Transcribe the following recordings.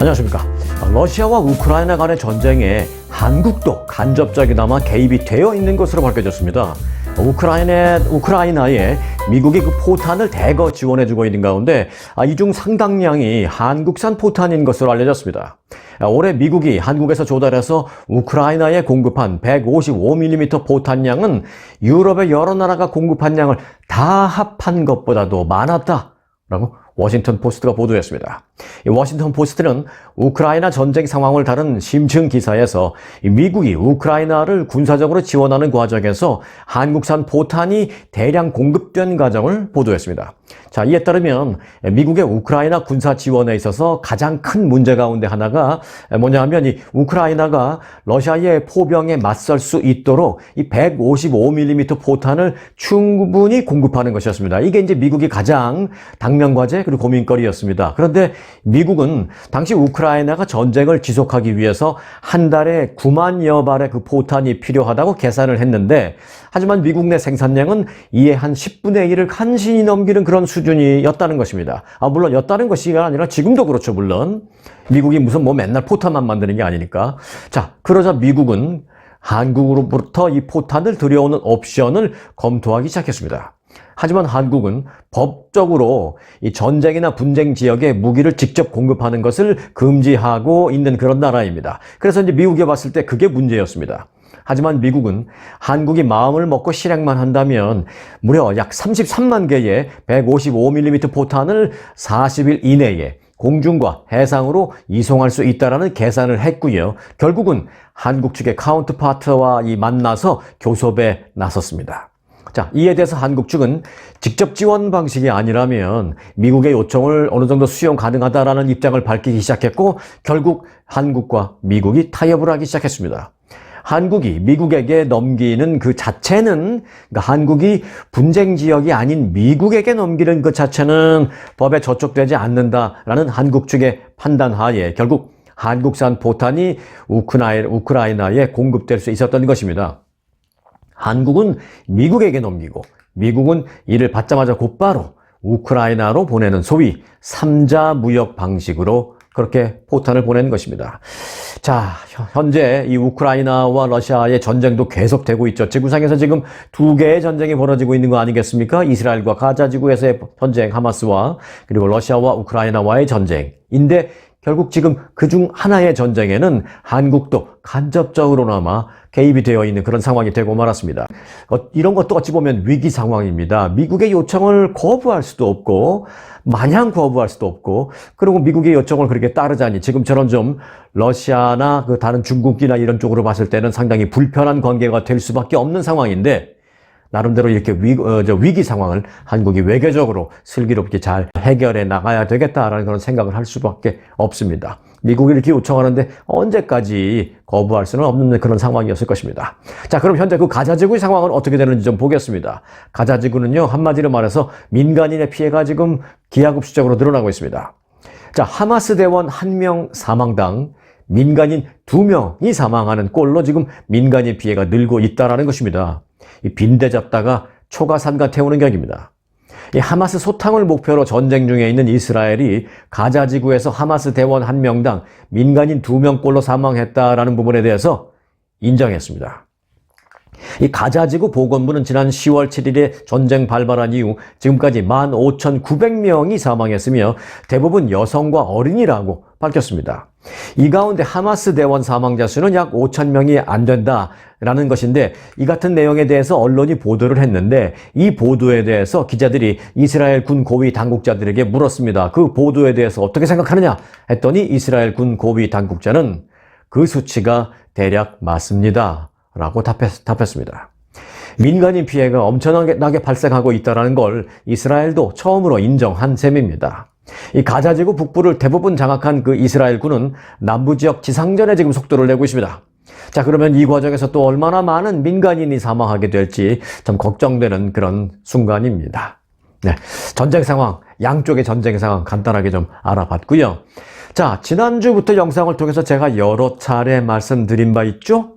안녕하십니까. 러시아와 우크라이나 간의 전쟁에 한국도 간접적이나마 개입이 되어 있는 것으로 밝혀졌습니다. 우크라이나에 미국이 그 포탄을 대거 지원해주고 있는 가운데 이 중 상당량이 한국산 포탄인 것으로 알려졌습니다. 올해 미국이 한국에서 조달해서 우크라이나에 공급한 155mm 포탄량은 유럽의 여러 나라가 공급한 양을 다 합한 것보다도 많았다라고 워싱턴 포스트가 보도했습니다. 이 워싱턴 포스트는 우크라이나 전쟁 상황을 다룬 심층 기사에서 미국이 우크라이나를 군사적으로 지원하는 과정에서 한국산 포탄이 대량 공급된 과정을 보도했습니다. 자, 이에 따르면 미국의 우크라이나 군사 지원에 있어서 가장 큰 문제 가운데 하나가 뭐냐 하면 이 우크라이나가 러시아의 포병에 맞설 수 있도록 이 155mm 포탄을 충분히 공급하는 것이었습니다. 이게 이제 미국이 가장 당면 과제 그리고 고민거리였습니다. 그런데 미국은 당시 우크라이나가 전쟁을 지속하기 위해서 한 달에 9만여 발의 그 포탄이 필요하다고 계산을 했는데, 하지만 미국 내 생산량은 이에 한 10분의 1을 간신히 넘기는 그런 수준이었다는 것입니다. 물론 였다는 것이 아니라 지금도 그렇죠. 물론 미국이 무슨 맨날 포탄만 만드는 게 아니니까. 자, 그러자 미국은 한국으로부터 이 포탄을 들여오는 옵션을 검토하기 시작했습니다. 하지만 한국은 법적으로 이 전쟁이나 분쟁 지역에 무기를 직접 공급하는 것을 금지하고 있는 그런 나라입니다. 그래서 이제 미국에 봤을 때 그게 문제였습니다. 하지만 미국은 한국이 마음을 먹고 실행만 한다면 무려 약 33만 개의 155mm 포탄을 40일 이내에 공중과 해상으로 이송할 수 있다라는 계산을 했고요. 결국은 한국 측의 카운터파트와 만나서 교섭에 나섰습니다. 자, 이에 대해서 한국 측은 직접 지원 방식이 아니라면 미국의 요청을 어느 정도 수용 가능하다라는 입장을 밝히기 시작했고, 결국 한국과 미국이 타협을 하기 시작했습니다. 한국이 미국에게 넘기는 그 자체는, 그러니까 한국이 분쟁 지역이 아닌 미국에게 넘기는 그 자체는 법에 저촉되지 않는다라는 한국 측의 판단 하에 결국 한국산 포탄이 우크라이나에 공급될 수 있었던 것입니다. 한국은 미국에게 넘기고 미국은 이를 받자마자 곧바로 우크라이나로 보내는 소위 3자 무역 방식으로 그렇게 포탄을 보내는 것입니다. 자, 현재 이 우크라이나와 러시아의 전쟁도 계속되고 있죠. 지구상에서 지금 두 개의 전쟁이 벌어지고 있는 거 아니겠습니까? 이스라엘과 가자 지구에서의 전쟁, 하마스와 그리고 러시아와 우크라이나와의 전쟁인데, 결국 지금 그중 하나의 전쟁에는 한국도 간접적으로나마 개입이 되어 있는 그런 상황이 되고 말았습니다. 이런 것도 어찌 보면 위기 상황입니다. 미국의 요청을 거부할 수도 없고 마냥 거부할 수도 없고, 그리고 미국의 요청을 그렇게 따르자니 지금처럼 좀 러시아나 그 다른 중국이나 이런 쪽으로 봤을 때는 상당히 불편한 관계가 될 수밖에 없는 상황인데, 나름대로 이렇게 위기 상황을 한국이 외교적으로 슬기롭게 잘 해결해 나가야 되겠다라는 그런 생각을 할 수밖에 없습니다. 미국이 이렇게 요청하는데 언제까지 거부할 수는 없는 그런 상황이었을 것입니다. 자, 그럼 현재 그 가자지구의 상황은 어떻게 되는지 좀 보겠습니다. 가자지구는요, 한마디로 말해서 민간인의 피해가 지금 기하급수적으로 늘어나고 있습니다. 자, 하마스 대원 1명 사망당 민간인 2명이 사망하는 꼴로 지금 민간인 피해가 늘고 있다는 것입니다. 이 빈대 잡다가 초가삼가 태우는 격입니다. 이 하마스 소탕을 목표로 전쟁 중에 있는 이스라엘이 가자 지구에서 하마스 대원 1명당 민간인 2명꼴로 사망했다라는 부분에 대해서 인정했습니다. 이 가자지구 보건부는 지난 10월 7일에 전쟁 발발한 이후 지금까지 15,900명이 사망했으며 대부분 여성과 어린이라고 밝혔습니다. 이 가운데 하마스 대원 사망자 수는 약 5,000명이 안 된다라는 것인데, 이 같은 내용에 대해서 언론이 보도를 했는데, 이 보도에 대해서 기자들이 이스라엘 군 고위 당국자들에게 물었습니다. 그 보도에 대해서 어떻게 생각하느냐 했더니 이스라엘 군 고위 당국자는 그 수치가 대략 맞습니다 라고 답했습니다. 민간인 피해가 엄청나게 발생하고 있다는 걸 이스라엘도 처음으로 인정한 셈입니다. 이 가자지구 북부를 대부분 장악한 그 이스라엘군은 남부지역 지상전에 지금 속도를 내고 있습니다. 자, 그러면 이 과정에서 또 얼마나 많은 민간인이 사망하게 될지 좀 걱정되는 그런 순간입니다. 네, 전쟁 상황, 양쪽의 전쟁 상황 간단하게 좀 알아봤고요. 자, 지난주부터 영상을 통해서 제가 여러 차례 말씀드린 바 있죠?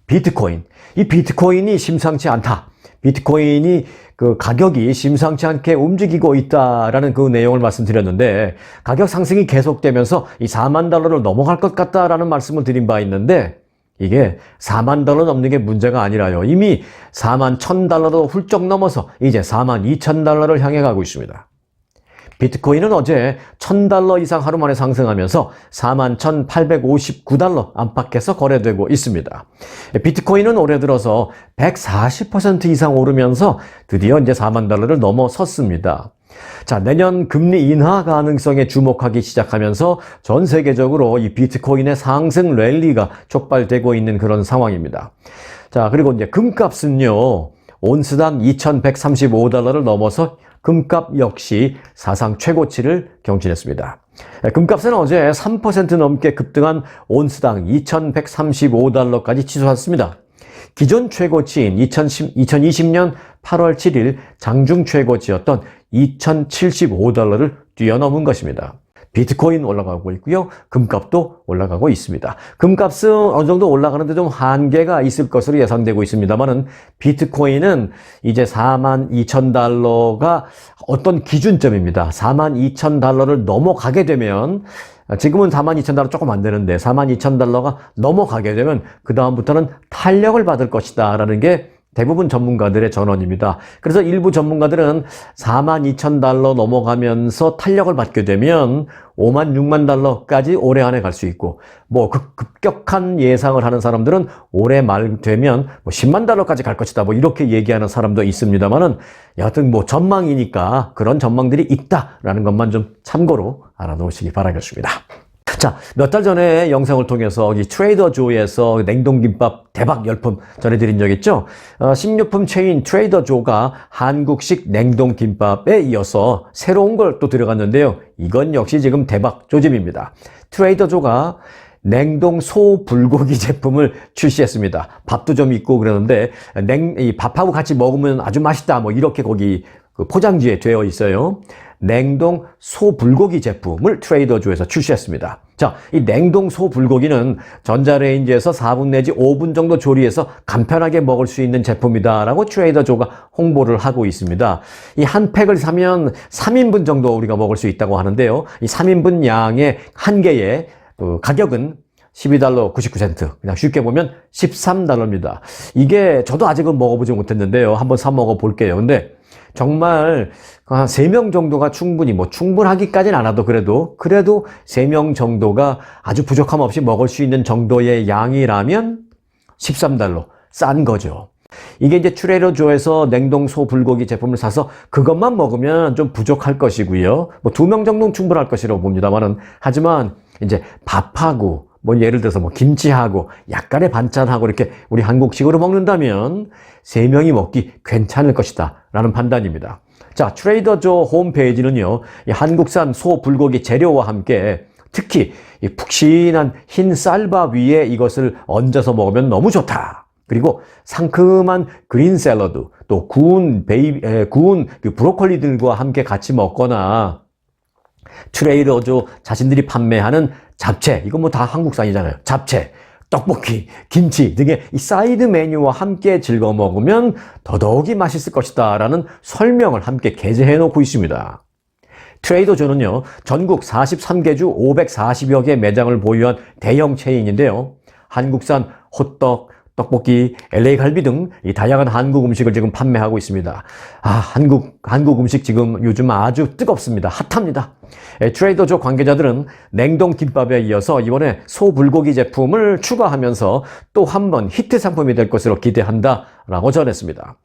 비트코인. 이 비트코인이 심상치 않다. 비트코인이 그 가격이 심상치 않게 움직이고 있다라는 그 내용을 말씀드렸는데, 가격 상승이 계속되면서 이 4만 달러를 넘어갈 것 같다라는 말씀을 드린 바 있는데, 이게 4만 달러 넘는 게 문제가 아니라요. 이미 4만 1,000달러도 훌쩍 넘어서 이제 4만 2천 달러를 향해 가고 있습니다. 비트코인은 어제 1,000달러 이상 하루 만에 상승하면서 41,859달러 안팎에서 거래되고 있습니다. 비트코인은 올해 들어서 140% 이상 오르면서 드디어 이제 4만 달러를 넘어섰습니다. 자, 내년 금리 인하 가능성에 주목하기 시작하면서 전 세계적으로 이 비트코인의 상승 랠리가 촉발되고 있는 그런 상황입니다. 자, 그리고 이제 금값은요, 온스당 2,135달러를 넘어서 금값 역시 사상 최고치를 경신했습니다. 금값은 어제 3% 넘게 급등한 온스당 2,135달러까지 치솟았습니다. 기존 최고치인 2020년 8월 7일 장중 최고치였던 2,075달러를 뛰어넘은 것입니다. 비트코인 올라가고 있고요. 금값도 올라가고 있습니다. 금값은 어느 정도 올라가는데 좀 한계가 있을 것으로 예상되고 있습니다만은 비트코인은 이제 42,000달러가 어떤 기준점입니다. 42,000달러를 넘어가게 되면, 지금은 42,000달러 조금 안 되는데 42,000달러가 넘어가게 되면 그 다음부터는 탄력을 받을 것이다 라는 게 대부분 전문가들의 전언입니다. 그래서 일부 전문가들은 42,000달러 넘어가면서 탄력을 받게 되면 5만 6만 달러까지 올해 안에 갈 수 있고, 뭐 급격한 예상을 하는 사람들은 올해 말 되면 뭐 10만 달러까지 갈 것이다, 뭐 이렇게 얘기하는 사람도 있습니다만은, 여하튼 뭐 전망이니까 그런 전망들이 있다라는 것만 좀 참고로 알아놓으시기 바라겠습니다. 자, 몇 달 전에 영상을 통해서 이 트레이더 조에서 냉동김밥 대박 열풍 전해드린 적 있죠? 식료품 체인 트레이더 조가 한국식 냉동김밥에 이어서 새로운 걸 또 들어갔는데요. 이건 역시 지금 대박 조짐입니다. 트레이더 조가 냉동 소 불고기 제품을 출시했습니다. 밥도 좀 있고 그러는데 이 밥하고 같이 먹으면 아주 맛있다, 뭐 이렇게 거기 그 포장지에 되어 있어요. 냉동 소 불고기 제품을 트레이더조에서 출시했습니다. 자, 이 냉동 소 불고기는 전자레인지에서 4분 내지 5분 정도 조리해서 간편하게 먹을 수 있는 제품이다라고 트레이더조가 홍보를 하고 있습니다. 이 한 팩을 사면 3인분 정도 우리가 먹을 수 있다고 하는데요. 이 3인분 양의 한 개의 가격은 12달러 99센트. 그냥 쉽게 보면 13달러입니다. 이게 저도 아직은 먹어보지 못했는데요. 한번 사 먹어볼게요. 근데 정말 한 3명 정도가 충분히, 뭐 충분하기까지는 않아도 그래도 3명 정도가 아주 부족함 없이 먹을 수 있는 정도의 양이라면 13달러. 싼 거죠. 이게 이제 트레이더조에서 냉동 소 불고기 제품을 사서 그것만 먹으면 좀 부족할 것이고요. 뭐 2명 정도는 충분할 것이라고 봅니다만은, 하지만 이제 밥하고 뭐 예를 들어서 뭐 김치하고 약간의 반찬하고 이렇게 우리 한국식으로 먹는다면 3명이 먹기 괜찮을 것이다 라는 판단입니다. 자, 트레이더조 홈페이지는요, 이 한국산 소 불고기 재료와 함께 특히 이 푹신한 흰 쌀밥 위에 이것을 얹어서 먹으면 너무 좋다. 그리고 상큼한 그린 샐러드, 또 구운 그 브로콜리들과 함께 같이 먹거나, 트레이더조 자신들이 판매하는 잡채, 이거 뭐 다 한국산이잖아요. 잡채, 떡볶이, 김치 등의 이 사이드 메뉴와 함께 즐겨 먹으면 더더욱이 맛있을 것이다 라는 설명을 함께 게재해 놓고 있습니다. 트레이더조는요, 전국 43개 주 540여 개 매장을 보유한 대형 체인인데요. 한국산 호떡, 떡볶이, LA 갈비 등 이 다양한 한국 음식을 지금 판매하고 있습니다. 한국 음식 지금 요즘 아주 뜨겁습니다. 핫합니다. 트레이더조 관계자들은 냉동 김밥에 이어서 이번에 소 불고기 제품을 추가하면서 또 한 번 히트 상품이 될 것으로 기대한다라고 전했습니다.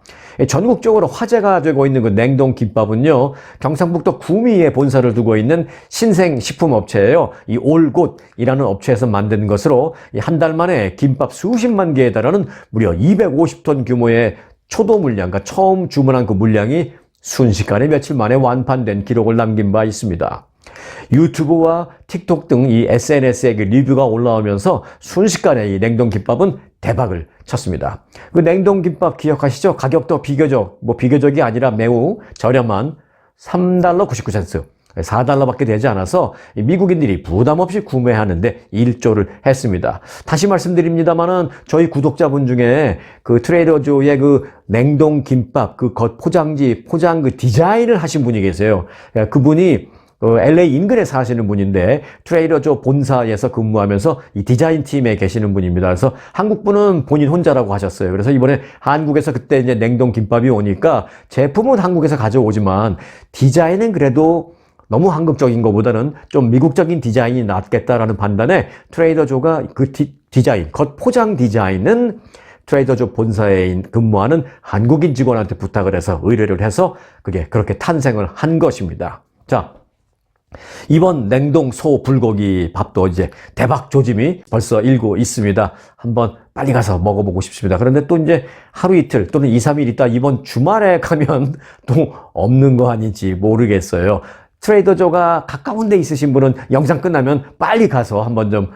전국적으로 화제가 되고 있는 그 냉동 김밥은요, 경상북도 구미에 본사를 두고 있는 신생식품업체예요. 이 올곧이라는 업체에서 만든 것으로 한 달 만에 김밥 수십만 개에 달하는 무려 250톤 규모의 초도 물량과 처음 주문한 그 물량이 순식간에 며칠 만에 완판된 기록을 남긴 바 있습니다. 유튜브와 틱톡 등 이 SNS에 그 리뷰가 올라오면서 순식간에 이 냉동김밥은 대박을 쳤습니다. 그 냉동김밥 기억하시죠? 가격도 비교적이 아니라 매우 저렴한 3달러 99센트. $4밖에 되지 않아서 미국인들이 부담 없이 구매하는데 일조를 했습니다. 다시 말씀드립니다만은 저희 구독자분 중에 그 트레이더조의 그 냉동 김밥 그 겉 포장 그 디자인을 하신 분이 계세요. 그분이 LA 인근에 사시는 분인데 트레이더조 본사에서 근무하면서 이 디자인 팀에 계시는 분입니다. 그래서 한국 분은 본인 혼자라고 하셨어요. 그래서 이번에 한국에서 그때 이제 냉동 김밥이 오니까 제품은 한국에서 가져오지만 디자인은 그래도 너무 한국적인 것보다는 좀 미국적인 디자인이 낫겠다라는 판단에 트레이더조가 그 디자인, 겉 포장 디자인은 트레이더조 본사에 근무하는 한국인 직원한테 부탁을 해서 의뢰를 해서 그게 그렇게 탄생을 한 것입니다. 자, 이번 냉동 소 불고기 밥도 이제 대박 조짐이 벌써 일고 있습니다. 한번 빨리 가서 먹어보고 싶습니다. 그런데 또 이제 하루 이틀 또는 2, 3일 있다 이번 주말에 가면 또 없는 거 아닌지 모르겠어요. 트레이더조가 가까운 데 있으신 분은 영상 끝나면 빨리 가서 한번 좀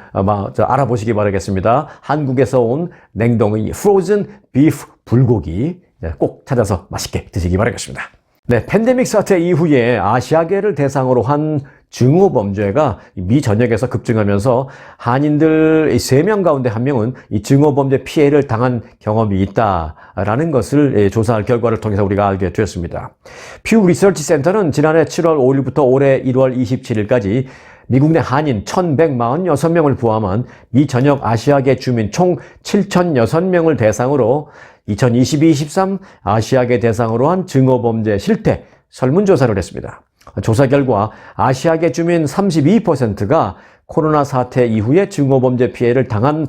알아보시기 바라겠습니다. 한국에서 온 냉동 프로즌 비프 불고기 꼭 찾아서 맛있게 드시기 바라겠습니다. 네, 팬데믹 사태 이후에 아시아계를 대상으로 한 증오범죄가 미 전역에서 급증하면서 한인들 3명 가운데 1명은 이 증오범죄 피해를 당한 경험이 있다라는 것을 조사할 결과를 통해서 우리가 알게 되었습니다. 퓨 리서치 센터는 지난해 7월 5일부터 올해 1월 27일까지 미국 내 한인 1,146명을 포함한 미 전역 아시아계 주민 총 7,006명을 대상으로 2022-23 아시아계 대상으로 한 증오범죄 실태 설문조사를 했습니다. 조사 결과 아시아계 주민 32%가 코로나 사태 이후에 증오범죄 피해를 당한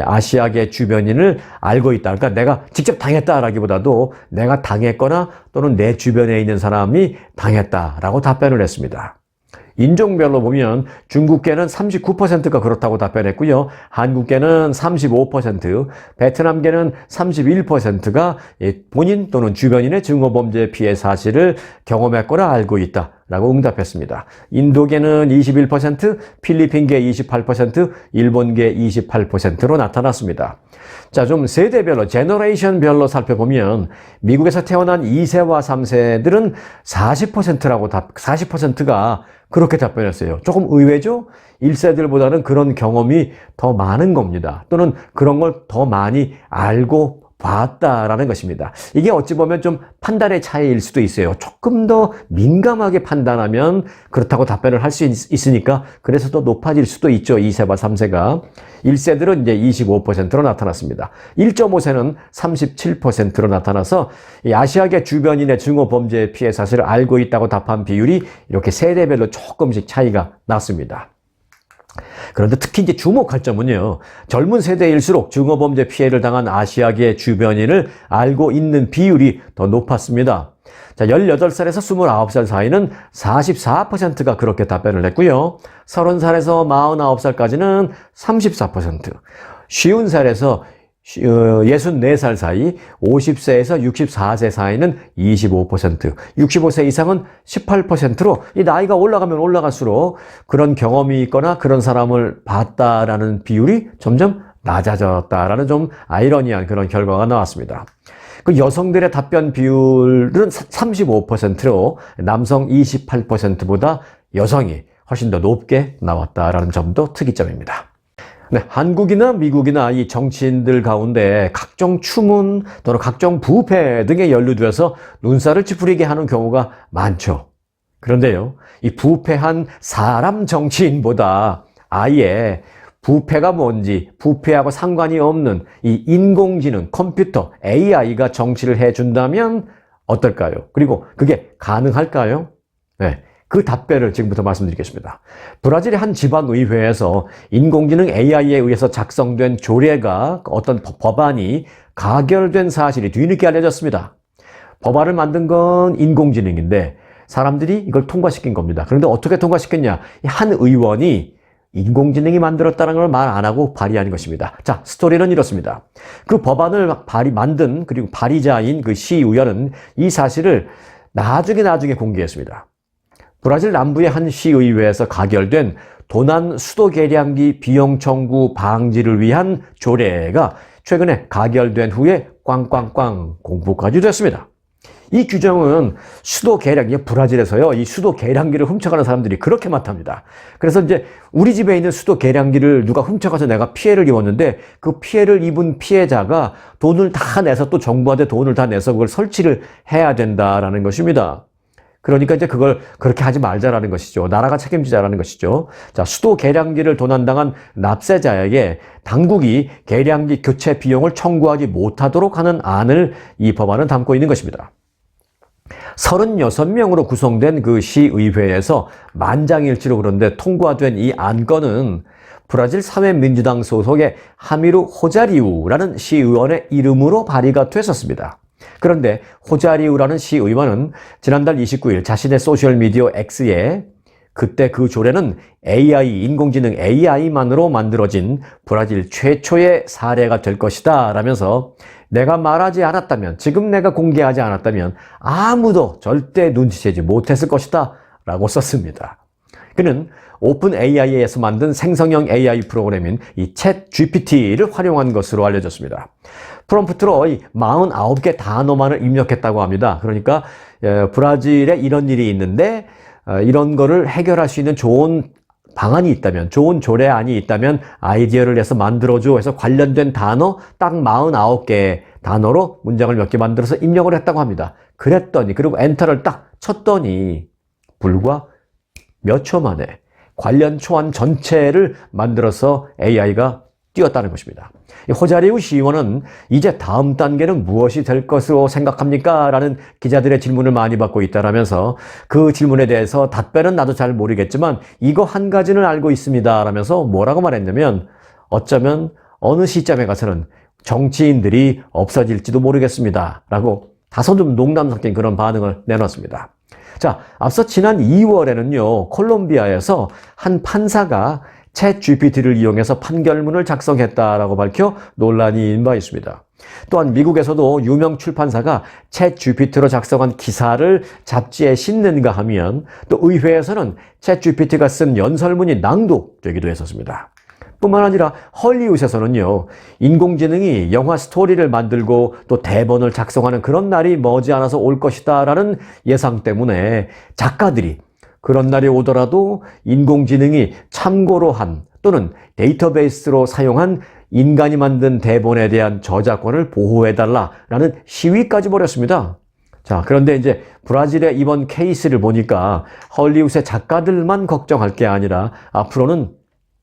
아시아계 주변인을 알고 있다. 그러니까 내가 직접 당했다라기보다도 내가 당했거나 또는 내 주변에 있는 사람이 당했다라고 답변을 했습니다. 인종별로 보면 중국계는 39%가 그렇다고 답변했고요. 한국계는 35%, 베트남계는 31%가 본인 또는 주변인의 증오범죄 피해 사실을 경험했거나 알고 있다라고 응답했습니다. 인도계는 21%, 필리핀계 28%, 일본계 28%로 나타났습니다. 자, 좀 세대별로, 제너레이션별로 살펴보면 미국에서 태어난 2세와 3세들은 40%가 그렇게 답변했어요. 조금 의외죠? 1세들보다는 그런 경험이 더 많은 겁니다. 또는 그런 걸 더 많이 알고 봤다라는 것입니다. 이게 어찌 보면 좀 판단의 차이일 수도 있어요. 조금 더 민감하게 판단하면 그렇다고 답변을 할 수 있으니까 그래서 더 높아질 수도 있죠. 2세와 3세가. 1세들은 이제 25%로 나타났습니다. 1.5세는 37%로 나타나서 이 아시아계 주변인의 증오범죄 피해 사실을 알고 있다고 답한 비율이 이렇게 세대별로 조금씩 차이가 났습니다. 그런데 특히 이제 주목할 점은요, 젊은 세대일수록 증오범죄 피해를 당한 아시아계 주변인을 알고 있는 비율이 더 높았습니다. 자, 18살에서 29살 사이는 44%가 그렇게 답변을 했고요. 30살에서 49살까지는 34%, 50살에서 64살 사이, 50세에서 64세 사이는 25%, 65세 이상은 18%로 이 나이가 올라가면 올라갈수록 그런 경험이 있거나 그런 사람을 봤다라는 비율이 점점 낮아졌다라는 좀 아이러니한 그런 결과가 나왔습니다. 그 여성들의 답변 비율은 35%로 남성 28%보다 여성이 훨씬 더 높게 나왔다라는 점도 특이점입니다. 네, 한국이나 미국이나 이 정치인들 가운데 각종 추문 또는 각종 부패 등에 연루되어서 눈살을 찌푸리게 하는 경우가 많죠. 그런데요, 이 부패한 사람 정치인보다 아예 부패가 뭔지, 부패하고 상관이 없는 이 인공지능, 컴퓨터, AI가 정치를 해준다면 어떨까요? 그리고 그게 가능할까요? 네. 그 답변을 지금부터 말씀드리겠습니다. 브라질의 한 지방의회에서 인공지능 AI에 의해서 작성된 조례가 어떤 법안이 가결된 사실이 뒤늦게 알려졌습니다. 법안을 만든 건 인공지능인데 사람들이 이걸 통과시킨 겁니다. 그런데 어떻게 통과시켰냐? 한 의원이 인공지능이 만들었다는 걸 말 안 하고 발의한 것입니다. 자, 스토리는 이렇습니다. 그 법안을 만든 그리고 발의자인 그 시의원은 이 사실을 나중에 공개했습니다. 브라질 남부의 한 시의회에서 가결된 도난 수도 계량기 비용 청구 방지를 위한 조례가 최근에 가결된 후에 꽝꽝꽝 공포까지 됐습니다. 이 규정은 수도 계량기, 브라질에서요, 이 수도 계량기를 훔쳐가는 사람들이 그렇게 많답니다. 그래서 이제 우리 집에 있는 수도 계량기를 누가 훔쳐가서 내가 피해를 입었는데 그 피해를 입은 피해자가 돈을 다 내서 또 정부한테 돈을 다 내서 그걸 설치를 해야 된다라는 것입니다. 그러니까 이제 그걸 그렇게 하지 말자라는 것이죠. 나라가 책임지자라는 것이죠. 자, 수도 계량기를 도난당한 납세자에게 당국이 계량기 교체 비용을 청구하지 못하도록 하는 안을 이 법안은 담고 있는 것입니다. 36명으로 구성된 그 시의회에서 만장일치로 그런데 통과된 이 안건은 브라질 사회민주당 소속의 하미루 호자리우라는 시의원의 이름으로 발의가 됐었습니다. 그런데 호자리우라는 시의원은 지난달 29일 자신의 소셜미디어 X에 그때 그 조례는 AI, 인공지능 AI만으로 만들어진 브라질 최초의 사례가 될 것이다 라면서 내가 말하지 않았다면, 지금 내가 공개하지 않았다면 아무도 절대 눈치채지 못했을 것이다 라고 썼습니다. 그는 오픈 AI에서 만든 생성형 AI 프로그램인 이 챗 GPT를 활용한 것으로 알려졌습니다. 프롬프트로 49개 단어만을 입력했다고 합니다. 그러니까 브라질에 이런 일이 있는데 이런 거를 해결할 수 있는 좋은 방안이 있다면, 좋은 조례안이 있다면 아이디어를 내서 만들어줘 해서 관련된 단어 딱 49개의 단어로 문장을 몇 개 만들어서 입력을 했다고 합니다. 그랬더니, 그리고 엔터를 딱 쳤더니 불과 몇 초 만에 관련 초안 전체를 만들어서 AI가 띄웠다는 것입니다. 호자리우 시의원은 이제 다음 단계는 무엇이 될 것으로 생각합니까? 라는 기자들의 질문을 많이 받고 있다라면서 그 질문에 대해서 답변은 나도 잘 모르겠지만 이거 한 가지는 알고 있습니다 라면서 뭐라고 말했냐면 어쩌면 어느 시점에 가서는 정치인들이 없어질지도 모르겠습니다 라고 다소 좀 농담 섞인 그런 반응을 내놨습니다. 자, 앞서 지난 2월에는요, 콜롬비아에서 한 판사가 챗 GPT를 이용해서 판결문을 작성했다라고 밝혀 논란이 일은 바 있습니다. 또한 미국에서도 유명 출판사가 챗 GPT로 작성한 기사를 잡지에 싣는가 하면 또 의회에서는 챗 GPT가 쓴 연설문이 낭독되기도 했었습니다. 뿐만 아니라 헐리우드에서는요, 인공지능이 영화 스토리를 만들고 또 대본을 작성하는 그런 날이 머지않아서 올 것이다 라는 예상 때문에 작가들이 그런 날이 오더라도 인공지능이 참고로 한 또는 데이터베이스로 사용한 인간이 만든 대본에 대한 저작권을 보호해달라라는 시위까지 벌였습니다. 자, 그런데 이제 브라질의 이번 케이스를 보니까 헐리우드의 작가들만 걱정할 게 아니라 앞으로는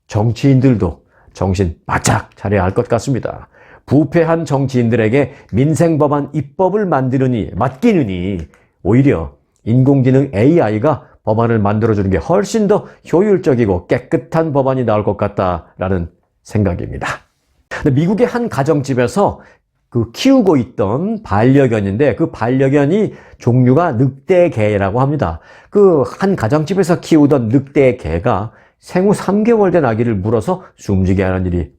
정치인들도 정신 바짝 차려야 할 것 같습니다. 부패한 정치인들에게 민생법안 입법을 맡기느니 오히려 인공지능 AI가 법안을 만들어주는 게 훨씬 더 효율적이고 깨끗한 법안이 나올 것 같다라는 생각입니다. 미국의 한 가정집에서 키우고 있던 반려견인데 그 반려견이 종류가 늑대개라고 합니다. 그 한 가정집에서 키우던 늑대개가 생후 3개월 된 아기를 물어서 숨지게 하는 일이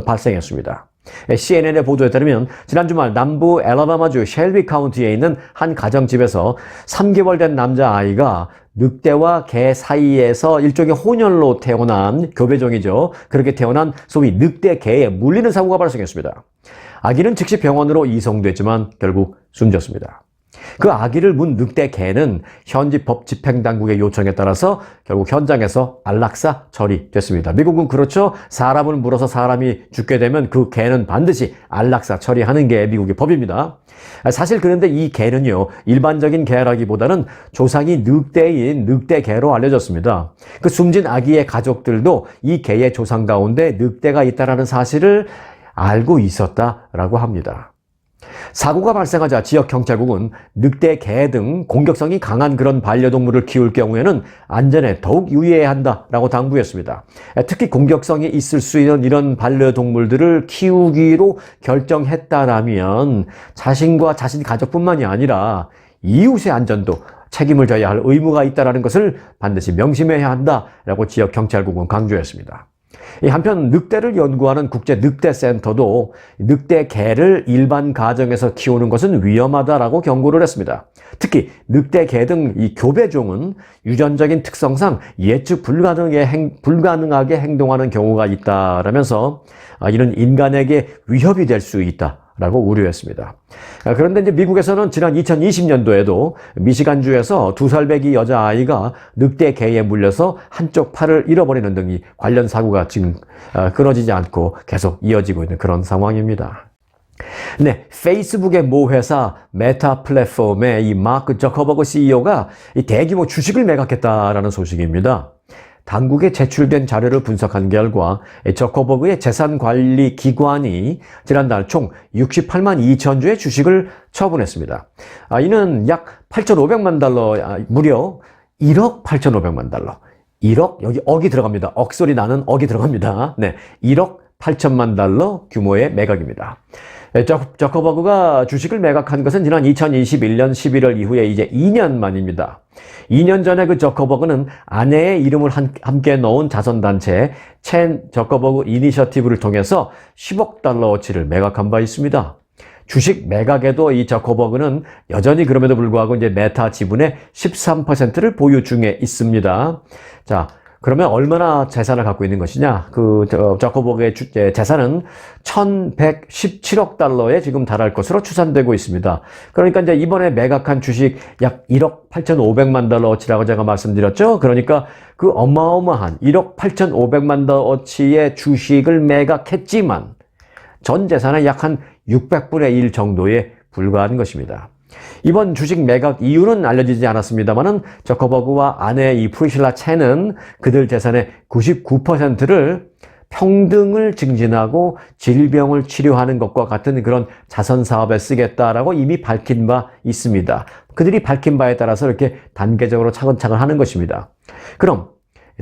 발생했습니다. CNN의 보도에 따르면 지난 주말 남부 엘라바마주 셸비 카운티에 있는 한 가정집에서 3개월 된 남자아이가 늑대와 개 사이에서 일종의 혼혈로 태어난 교배종이죠. 그렇게 태어난 소위 늑대개에 물리는 사고가 발생했습니다. 아기는 즉시 병원으로 이송됐지만 결국 숨졌습니다. 그 아기를 문 늑대개는 현지 법 집행당국의 요청에 따라서 결국 현장에서 안락사 처리됐습니다. 미국은 그렇죠. 사람을 물어서 사람이 죽게 되면 그 개는 반드시 안락사 처리하는 게 미국의 법입니다. 사실 그런데 이 개는요, 일반적인 개라기보다는 조상이 늑대인 늑대개로 알려졌습니다. 그 숨진 아기의 가족들도 이 개의 조상 가운데 늑대가 있다는 사실을 알고 있었다라고 합니다. 사고가 발생하자 지역 경찰국은 늑대, 개 등 공격성이 강한 그런 반려동물을 키울 경우에는 안전에 더욱 유의해야 한다라고 당부했습니다. 특히 공격성이 있을 수 있는 이런 반려동물들을 키우기로 결정했다라면 자신과 자신 가족뿐만이 아니라 이웃의 안전도 책임을 져야 할 의무가 있다는 것을 반드시 명심해야 한다라고 지역 경찰국은 강조했습니다. 한편 늑대를 연구하는 국제늑대센터도 늑대 개를 일반 가정에서 키우는 것은 위험하다라고 경고를 했습니다. 특히 늑대 개 등 이 교배종은 유전적인 특성상 예측 불가능하게 행동하는 경우가 있다라면서 이는 인간에게 위협이 될 수 있다 라고 우려했습니다. 그런데 이제 미국에서는 지난 2020년도에도 미시간주에서 2살배기 여자아이가 늑대 개에 물려서 한쪽 팔을 잃어버리는 등이 관련 사고가 지금 끊어지지 않고 계속 이어지고 있는 그런 상황입니다. 네, 페이스북의 모 회사 메타 플랫폼의 이 마크 저커버그 CEO가 이 대규모 주식을 매각했다라는 소식입니다. 당국에 제출된 자료를 분석한 결과 저커버그의 재산관리 기관이 지난달 총 68만 2천 주의 주식을 처분했습니다. 이는 약 8,500만 달러, 무려 1억 8,500만 달러. 1억, 여기 억이 들어갑니다. 억소리 나는 억이 들어갑니다. 네, 1억 8천만 달러 규모의 매각입니다. 저커버그가 주식을 매각한 것은 지난 2021년 11월 이후에 이제 2년 만입니다. 2년 전에 그 저커버그는 아내의 이름을 함께 넣은 자선단체 첸 저커버그 이니셔티브를 통해서 10억 달러어치를 매각한 바 있습니다. 주식 매각에도 이 저커버그는 여전히 그럼에도 불구하고 이제 메타 지분의 13%를 보유 중에 있습니다. 자, 그러면 얼마나 재산을 갖고 있는 것이냐? 저커버그의 재산은 1,117억 달러에 지금 달할 것으로 추산되고 있습니다. 그러니까 이제 이번에 매각한 주식 약 1억 8,500만 달러어치라고 제가 말씀드렸죠? 그러니까 그 어마어마한 1억 8,500만 달러어치의 주식을 매각했지만 전 재산의 약 한 600분의 1 정도에 불과한 것입니다. 이번 주식 매각 이유는 알려지지 않았습니다만은 저커버그와 아내 이 프리실라 첸은 그들 재산의 99%를 평등을 증진하고 질병을 치료하는 것과 같은 그런 자선 사업에 쓰겠다라고 이미 밝힌 바 있습니다. 그들이 밝힌 바에 따라서 이렇게 단계적으로 차근차근 하는 것입니다. 그럼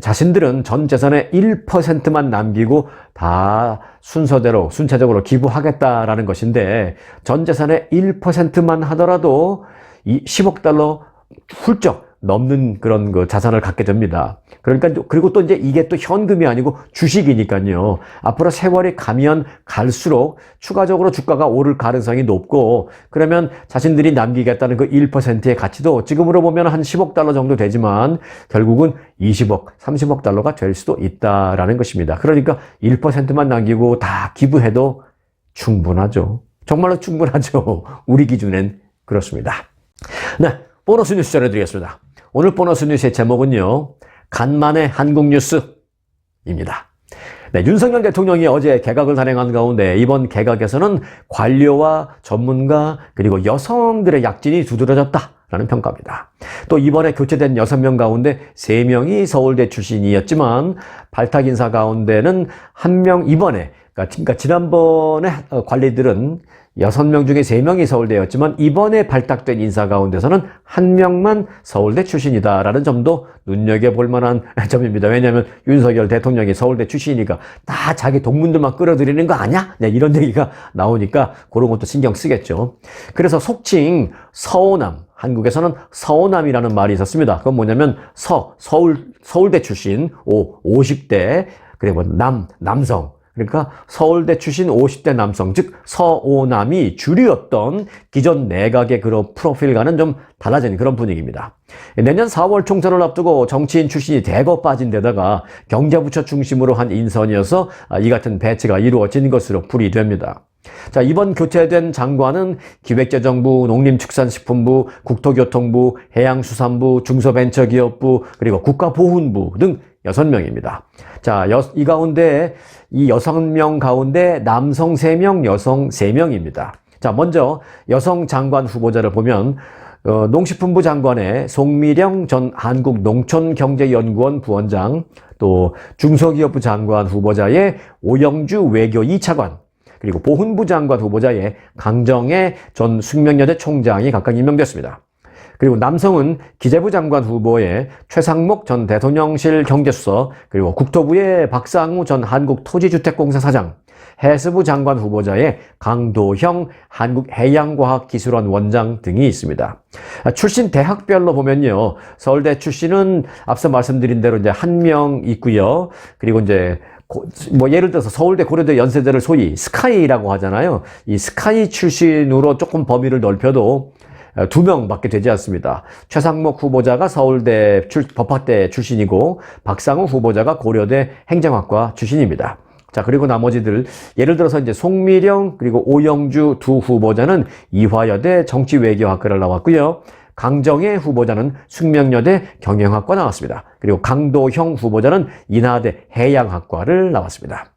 자신들은 전 재산의 1%만 남기고 다 순차적으로 기부하겠다라는 것인데 전 재산의 1%만 하더라도 이 10억 달러 훌쩍 넘는 그런 그 자산을 갖게 됩니다. 그러니까 그리고 또 이제 이게 또 현금이 아니고 주식이니까요. 앞으로 세월이 가면 갈수록 추가적으로 주가가 오를 가능성이 높고 그러면 자신들이 남기겠다는 그 1%의 가치도 지금으로 보면 한 10억 달러 정도 되지만 결국은 20억, 30억 달러가 될 수도 있다라는 것입니다. 그러니까 1%만 남기고 다 기부해도 충분하죠. 정말로 충분하죠. 우리 기준엔 그렇습니다. 네, 보너스 뉴스 전해드리겠습니다. 오늘 보너스 뉴스의 제목은요, 간만의 한국 뉴스입니다. 네, 윤석열 대통령이 어제 개각을 단행한 가운데 이번 개각에서는 관료와 전문가 그리고 여성들의 약진이 두드러졌다라는 평가입니다. 또 이번에 교체된 6명 가운데 3명이 서울대 출신이었지만 발탁 인사 가운데는 1명 이번에 그러니까 지난번에 관리들은 6명 중에 3명이 서울대였지만 이번에 발탁된 인사 가운데서는 1명만 서울대 출신이다라는 점도 눈여겨볼 만한 점입니다. 왜냐하면 윤석열 대통령이 서울대 출신이니까 다 자기 동문들만 끌어들이는 거 아니야? 네, 이런 얘기가 나오니까 그런 것도 신경 쓰겠죠. 그래서 속칭 서오남, 한국에서는 서오남이라는 말이 있었습니다. 그건 뭐냐면 서울대 출신 50대 그리고 남성 그러니까 서울대 출신 50대 남성, 즉 서오남이 주류였던 기존 내각의 그런 프로필과는 좀 달라진 그런 분위기입니다. 내년 4월 총선을 앞두고 정치인 출신이 대거 빠진 데다가 경제부처 중심으로 한 인선이어서 이 같은 배치가 이루어진 것으로 풀이됩니다. 자, 이번 교체된 장관은 기획재정부, 농림축산식품부, 국토교통부, 해양수산부, 중소벤처기업부, 그리고 국가보훈부 등 6명입니다. 자, 이 가운데 이 6명 가운데 남성 3명, 여성 3명입니다. 자, 먼저 여성 장관 후보자를 보면 농식품부 장관의 송미령 전 한국농촌경제연구원 부원장, 또 중소기업부 장관 후보자의 오영주 외교 2차관, 그리고 보훈부 장관 후보자의 강정애 전 숙명여대 총장이 각각 임명됐습니다. 그리고 남성은 기재부 장관 후보의 최상목 전 대통령실 경제수석, 그리고 국토부의 박상우 전 한국토지주택공사 사장, 해수부 장관 후보자의 강도형 한국해양과학기술원 원장 등이 있습니다. 출신 대학별로 보면요, 서울대 출신은 앞서 말씀드린 대로 이제 1명 있고요. 그리고 이제 예를 들어서 서울대, 고려대, 연세대를 소위 스카이라고 하잖아요. 이 스카이 출신으로 조금 범위를 넓혀도 2명밖에 되지 않습니다. 최상목 후보자가 서울대 법학대 출신이고 박상우 후보자가 고려대 행정학과 출신입니다. 자, 그리고 나머지들, 예를 들어서 이제 송미령, 그리고 오영주 두 후보자는 이화여대 정치외교학과를 나왔고요. 강정혜 후보자는 숙명여대 경영학과 나왔습니다. 그리고 강도형 후보자는 인하대 해양학과를 나왔습니다.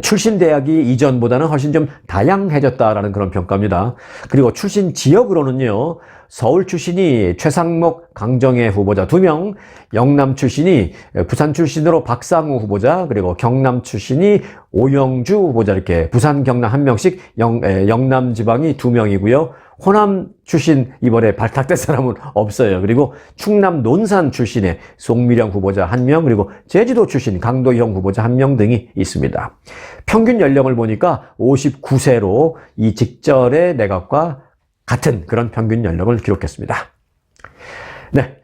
출신 대학이 이전보다는 훨씬 좀 다양해졌다라는 그런 평가입니다. 그리고 출신 지역으로는요, 서울 출신이 최상목, 강정혜 후보자 2명, 영남 출신이 부산 출신으로 박상우 후보자, 그리고 경남 출신이 오영주 후보자, 이렇게 부산, 경남 1명씩 영남 지방이 2명이고요. 호남 출신 이번에 발탁된 사람은 없어요. 그리고 충남 논산 출신의 송미령 후보자 1명, 그리고 제주도 출신 강도형 후보자 1명 등이 있습니다. 평균 연령을 보니까 59세로 이 직전의 내각과 같은 그런 평균 연령을 기록했습니다. 네.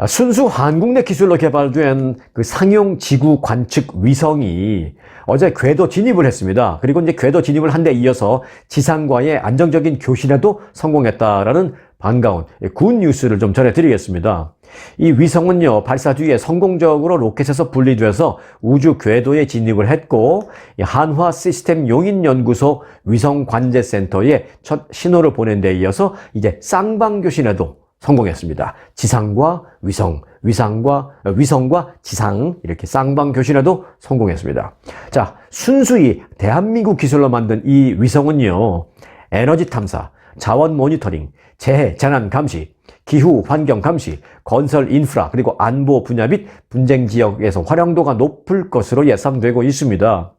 순수 한국 내 기술로 개발된 그 상용 지구 관측 위성이 어제 궤도 진입을 했습니다. 그리고 이제 궤도 진입을 한 데 이어서 지상과의 안정적인 교신에도 성공했다라는 반가운 굿 뉴스를 좀 전해드리겠습니다. 이 위성은요, 발사 뒤에 성공적으로 로켓에서 분리돼서 우주 궤도에 진입을 했고, 한화 시스템 용인연구소 위성관제센터에 첫 신호를 보낸 데 이어서 이제 쌍방교신에도 성공했습니다. 지상과 위성, 위성과 지상, 이렇게 쌍방교신에도 성공했습니다. 자, 순수히 대한민국 기술로 만든 이 위성은요, 에너지 탐사, 자원 모니터링, 재해, 재난 감시, 기후, 환경 감시, 건설 인프라, 그리고 안보 분야 및 분쟁 지역에서 활용도가 높을 것으로 예상되고 있습니다.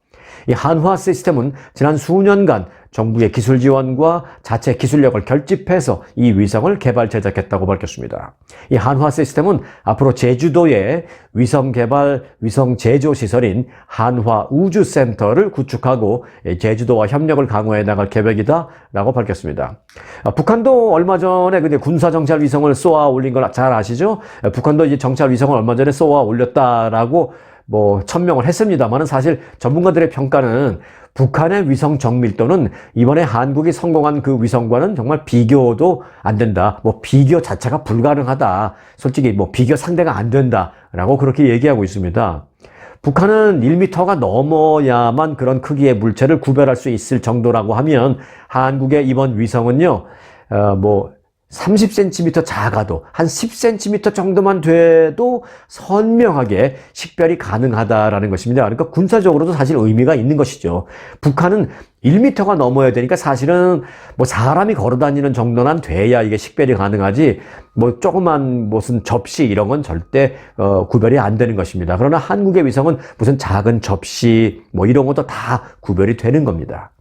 이 한화 시스템은 지난 수년간 정부의 기술 지원과 자체 기술력을 결집해서 이 위성을 개발 제작했다고 밝혔습니다. 이 한화 시스템은 앞으로 제주도에 위성 개발, 위성 제조 시설인 한화 우주센터를 구축하고 제주도와 협력을 강화해 나갈 계획이다라고 밝혔습니다. 북한도 얼마 전에 근데 군사 정찰 위성을 쏘아 올린 걸 잘 아시죠? 북한도 이제 정찰 위성을 얼마 전에 쏘아 올렸다라고 천명을 했습니다만은 사실 전문가들의 평가는 북한의 위성 정밀도는 이번에 한국이 성공한 그 위성과는 정말 비교도 안 된다. 비교 자체가 불가능하다. 솔직히 비교 상대가 안 된다라고 그렇게 얘기하고 있습니다. 북한은 1m가 넘어야만 그런 크기의 물체를 구별할 수 있을 정도라고 하면 한국의 이번 위성은요, 30cm 작아도 한 10cm 정도만 돼도 선명하게 식별이 가능하다라는 것입니다. 그러니까 군사적으로도 사실 의미가 있는 것이죠. 북한은 1m가 넘어야 되니까 사실은 사람이 걸어다니는 정도는 돼야 이게 식별이 가능하지 조그만 무슨 접시 이런 건 절대 구별이 안 되는 것입니다. 그러나 한국의 위성은 무슨 작은 접시 이런 것도 다 구별이 되는 겁니다.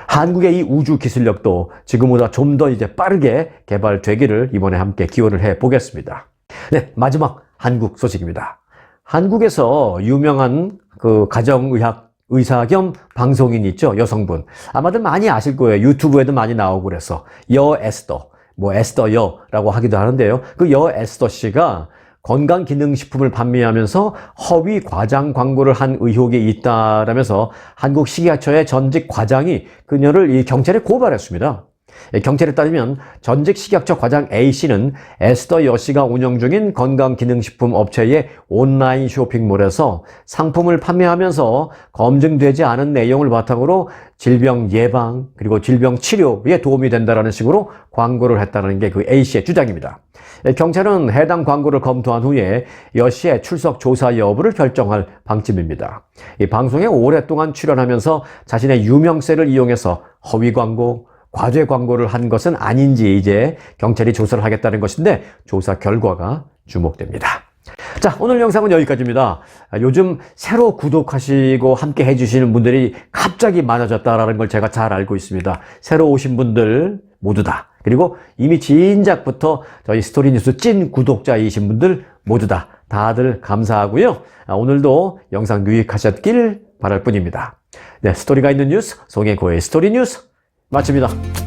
한국의 이 우주 기술력도 지금보다 좀 더 이제 빠르게 개발되기를 이번에 함께 기원을 해 보겠습니다. 네, 마지막 한국 소식입니다. 한국에서 유명한 그 가정의학 의사 겸 방송인 있죠, 여성분. 아마도 많이 아실 거예요. 유튜브에도 많이 나오고 그래서 여 에스더, 에스더 여라고 하기도 하는데요. 그 여 에스더 씨가 건강기능식품을 판매하면서 허위 과장 광고를 한 의혹이 있다라면서 한국식약처의 전직 과장이 그녀를 경찰에 고발했습니다. 경찰에 따르면 전직 식약처 과장 A씨는 에스더 여씨가 운영 중인 건강기능식품 업체의 온라인 쇼핑몰에서 상품을 판매하면서 검증되지 않은 내용을 바탕으로 질병 예방 그리고 질병 치료에 도움이 된다는 식으로 광고를 했다는 게 그 A씨의 주장입니다. 경찰은 해당 광고를 검토한 후에 여씨의 출석 조사 여부를 결정할 방침입니다. 이 방송에 오랫동안 출연하면서 자신의 유명세를 이용해서 허위 광고, 과대 광고를 한 것은 아닌지 이제 경찰이 조사를 하겠다는 것인데 조사 결과가 주목됩니다. 자, 오늘 영상은 여기까지입니다. 요즘 새로 구독하시고 함께 해주시는 분들이 갑자기 많아졌다는 걸 제가 잘 알고 있습니다. 새로 오신 분들 모두 다, 그리고 이미 진작부터 저희 스토리뉴스 찐 구독자이신 분들 모두 다 다들 감사하고요. 오늘도 영상 유익하셨길 바랄 뿐입니다. 네, 스토리가 있는 뉴스 송혜고의 스토리뉴스 마칩니다.